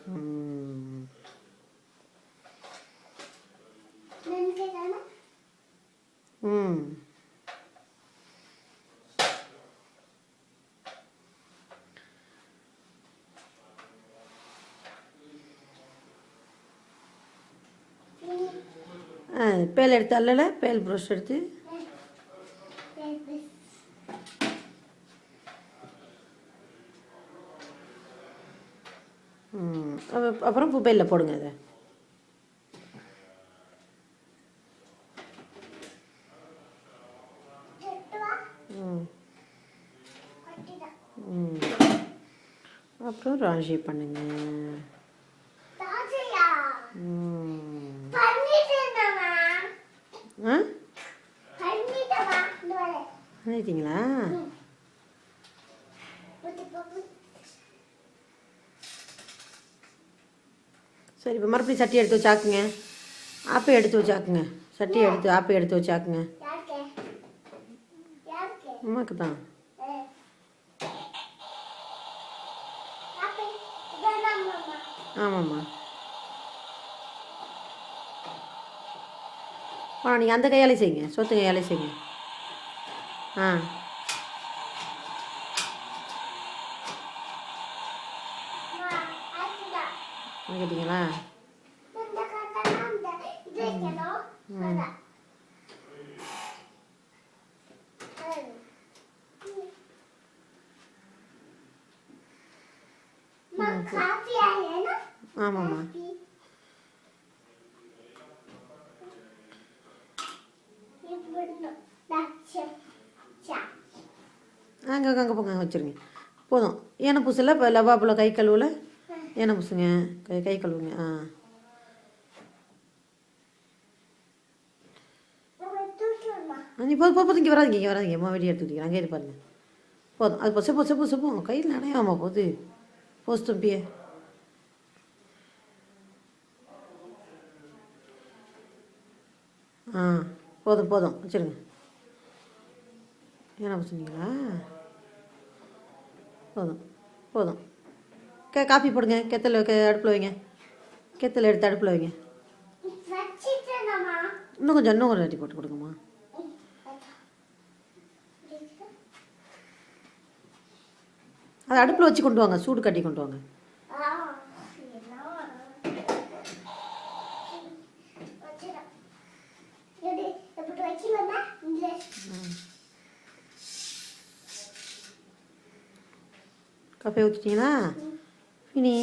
ம் ம் பேல் எடுத்து அல்லல பேல் ப்ரஷ் எடுத்து அப்புறம் பேலில் போடுங்க அதை அப்புறம் ராஜி பண்ணுங்க பண்ணிட்டீங்களா சரி இப்போ மறுபடியும் சட்டி எடுத்து வச்சாக்குங்க ஆப்பை எடுத்து வச்சாக்குங்க சட்டியை எடுத்து ஆப்பை எடுத்து வச்சாக்குங்க அம்மாக்கு தான் ஆமாம்மா நீங்கள் அந்த கையாலே செய்யுங்க சொத்து கையாலே செய்யுங்க கேட்டீங்களா ஆமாம்மா அங்கே போங்க வச்சுருங்க போதும் ஏன்னா பூசில் இப்போ லவாப்பில் கை கழுவல ஏன்னா பூசுங்க கை கழுவுங்க நீ போதும் இங்கே வராதிங்க அம்மா வெளியே எடுத்துக்கிட்டீங்க அங்கே இது பாருங்க போதும் அது பொசப்போம் கையில் நனையாமா போகுது போஸ் தும்பியே போதும் வச்சுருங்க ஏன்னா பூசுனீங்களா போதும் காஃபி போடுங்க கெத்தல் அடுப்பில் வைங்க கெத்தல் எடுத்து அடுப்பில் வைங்க இன்னும் கொஞ்சம் அட்டி போட்டு கொடுங்கம்மா அதை அடுப்பில் வச்சு கொண்டு வாங்க சூடு கட்டி கொண்டு வாங்க காஃபி ஊற்றிட்டீங்களா ஃபினி